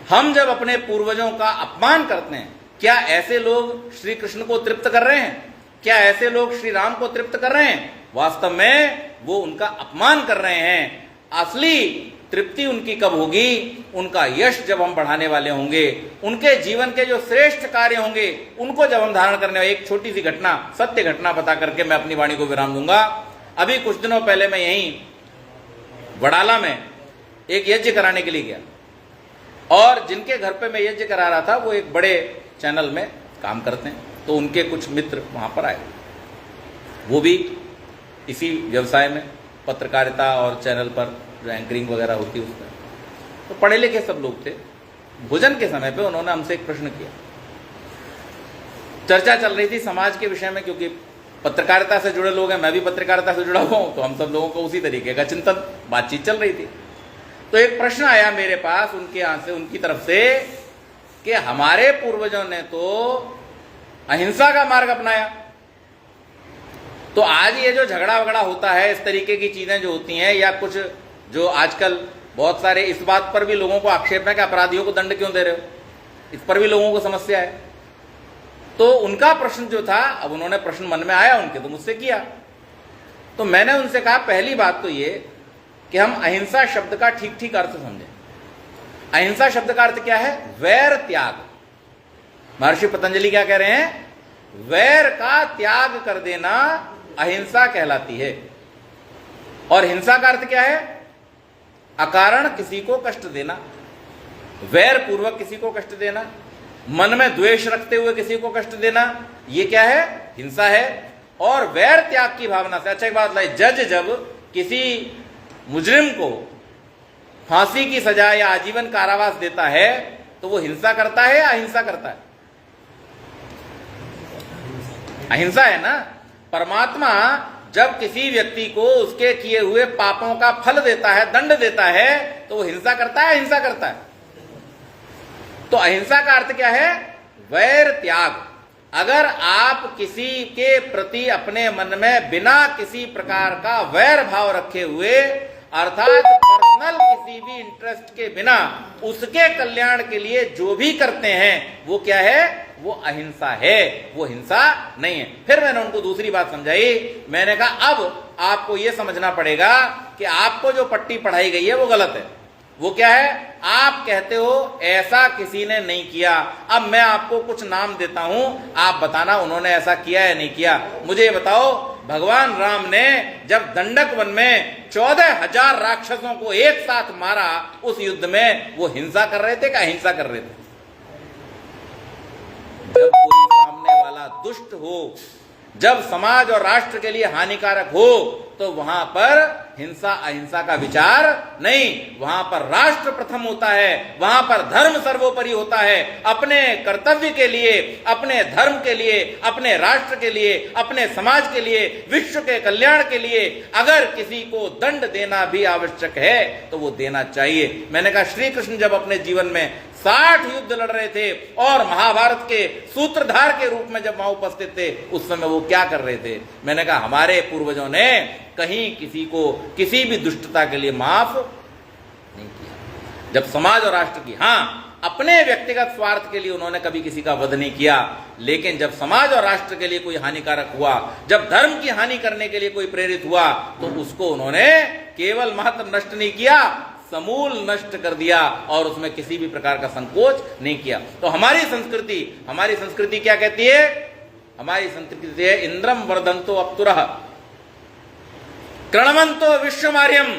हम जब अपने पूर्वजों का अपमान करते हैं, क्या ऐसे लोग श्री कृष्ण को तृप्त कर रहे हैं? क्या ऐसे लोग श्री राम को तृप्त कर रहे हैं? वास्तव में वो उनका अपमान कर रहे हैं। असली तृप्ति उनकी कब होगी? उनका यश जब हम बढ़ाने वाले होंगे, उनके जीवन के जो श्रेष्ठ कार्य होंगे उनको जब हम धारण करने वाले। एक छोटी सी घटना, सत्य घटना बता करके मैं अपनी वाणी को विराम दूंगा। अभी कुछ दिनों पहले मैं यहीं वडाला में एक यज्ञ कराने के लिए गया, और जिनके घर पे मैं यज्ञ करा रहा था वो एक बड़े चैनल में काम करते हैं, तो उनके कुछ मित्र वहां पर आए। वो भी इसी व्यवसाय में, पत्रकारिता और चैनल पर जो एंकरिंग वगैरह होती है उसमें, तो पढ़े लिखे सब लोग थे। भोजन के समय पे उन्होंने हमसे एक प्रश्न किया। चर्चा चल रही थी समाज के विषय में, क्योंकि पत्रकारिता से जुड़े लोग हैं, मैं भी पत्रकारिता से जुड़ा हुआ हूं, तो हम सब लोगों को उसी तरीके का चिंतन बातचीत चल रही थी। तो एक प्रश्न आया मेरे पास उनके यहां से, उनकी तरफ से, कि हमारे पूर्वजों ने तो अहिंसा का मार्ग अपनाया, तो आज ये जो झगड़ा वगड़ा होता है, इस तरीके की चीजें जो होती हैं, या कुछ जो आजकल बहुत सारे, इस बात पर भी लोगों को आक्षेप है कि अपराधियों को दंड क्यों दे रहे हो, इस पर भी लोगों को समस्या है। तो उनका प्रश्न जो था, अब उन्होंने प्रश्न मन में आया उनके, तो मुझसे किया। तो मैंने उनसे कहा, पहली बात तो ये कि हम अहिंसा शब्द का ठीक ठीक अर्थ समझें। अहिंसा शब्द का अर्थ क्या है? वैर त्याग। महर्षि पतंजलि क्या कह रहे हैं? वैर का त्याग कर देना अहिंसा कहलाती है। और हिंसा का अर्थ क्या है? अकारण किसी को कष्ट देना, वैर पूर्वक किसी को कष्ट देना, मन में द्वेष रखते हुए किसी को कष्ट देना, ये क्या है? हिंसा है। और वैर त्याग की भावना से, अच्छा एक बात बताइए, जज जब किसी मुजरिम को फांसी की सजा या आजीवन कारावास देता है तो वो हिंसा करता है या अहिंसा करता है? अहिंसा है ना। परमात्मा जब किसी व्यक्ति को उसके किए हुए पापों का फल देता है, दंड देता है, तो वो हिंसा करता है, अहिंसा करता है? तो अहिंसा का अर्थ क्या है? वैर त्याग। अगर आप किसी के प्रति अपने मन में बिना किसी प्रकार का वैर भाव रखे हुए, अर्थात पर्सनल किसी भी इंटरेस्ट के बिना उसके कल्याण के लिए जो भी करते हैं, वो क्या है? वो अहिंसा है, वो हिंसा नहीं है। फिर मैंने उनको दूसरी बात समझाई। मैंने कहा अब आपको यह समझना पड़ेगा कि आपको जो पट्टी पढ़ाई गई है वो गलत है। वो क्या है? आप कहते हो ऐसा किसी ने नहीं किया। अब मैं आपको कुछ नाम देता हूं, आप बताना उन्होंने ऐसा किया या नहीं किया। मुझे ये बताओ, भगवान राम ने जब दंडक वन में 14,000 राक्षसों को एक साथ मारा, उस युद्ध में वो हिंसा कर रहे थे कि अहिंसा कर रहे थे? जब कोई सामने वाला दुष्ट हो, जब समाज और राष्ट्र के लिए हानिकारक हो, तो वहां पर हिंसा अहिंसा का विचार नहीं, वहां पर राष्ट्र प्रथम होता है, वहां पर धर्म सर्वोपरि होता है। अपने कर्तव्य के लिए, अपने धर्म के लिए, अपने राष्ट्र के लिए, अपने समाज के लिए, विश्व के कल्याण के लिए अगर किसी को दंड देना भी आवश्यक है तो वो देना चाहिए। मैंने कहा, श्री कृष्ण जब अपने जीवन में 60 युद्ध लड़ रहे थे और महाभारत के सूत्रधार के रूप में जब वहां उपस्थित थे, उस समय वो क्या कर रहे थे? मैंने कहा, हमारे पूर्वजों ने कहीं किसी को किसी भी दुष्टता के लिए माफ नहीं किया। जब समाज और राष्ट्र की, हाँ, अपने व्यक्तिगत स्वार्थ के लिए उन्होंने कभी किसी का वध नहीं किया, लेकिन जब समाज और राष्ट्र के लिए कोई हानिकारक हुआ, जब धर्म की हानि करने के लिए कोई प्रेरित हुआ, तो उसको उन्होंने केवल मात्र नष्ट नहीं किया, समूल नष्ट कर दिया, और उसमें किसी भी प्रकार का संकोच नहीं किया। तो हमारी संस्कृति क्या कहती है? हमारी संस्कृति है, इंद्रम वर्धंतो अप्तुरः कृणवंतो विश्वमार्यम।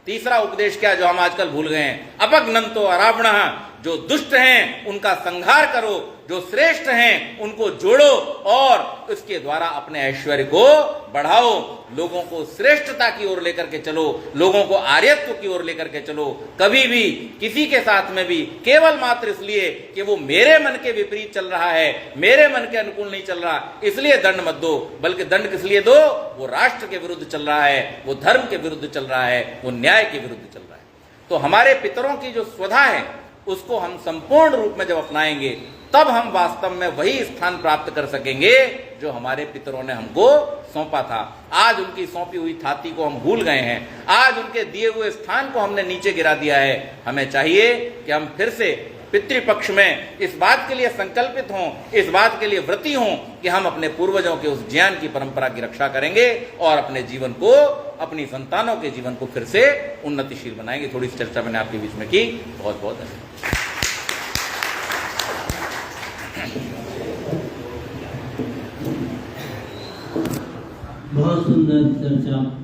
तीसरा उपदेश क्या, जो हम आजकल भूल गए हैं? अपघ्नंतो अरावणः। जो दुष्ट हैं उनका संहार करो, जो श्रेष्ठ हैं उनको जोड़ो, और इसके द्वारा अपने ऐश्वर्य को बढ़ाओ। लोगों को श्रेष्ठता की ओर लेकर के चलो, लोगों को आर्यत्व की ओर लेकर के चलो। कभी भी किसी के साथ में भी केवल मात्र इसलिए कि वो मेरे मन के विपरीत चल रहा है, मेरे मन के अनुकूल नहीं चल रहा, इसलिए दंड मत दो। बल्कि दंड किस लिए दो? वो राष्ट्र के विरुद्ध चल रहा है, वो धर्म के विरुद्ध चल रहा है, वो न्याय के विरुद्ध चल रहा है। तो हमारे पितरों की जो स्वधा है, उसको हम संपूर्ण रूप में जब अपनाएंगे, तब हम वास्तव में वही स्थान प्राप्त कर सकेंगे जो हमारे पितरों ने हमको सौंपा था। आज उनकी सौंपी हुई थाती को हम भूल गए हैं, आज उनके दिए हुए स्थान को हमने नीचे गिरा दिया है। हमें चाहिए कि हम फिर से पितृपक्ष में इस बात के लिए संकल्पित हों, इस बात के लिए व्रती हों कि हम अपने पूर्वजों के उस ज्ञान की परंपरा की रक्षा करेंगे और अपने जीवन को, अपनी संतानों के जीवन को फिर से उन्नतिशील बनाएंगे। थोड़ी सी चर्चा मैंने आपके बीच में की। बहुत बहुत धन्यवाद। बहुत सुंदर चर्चा।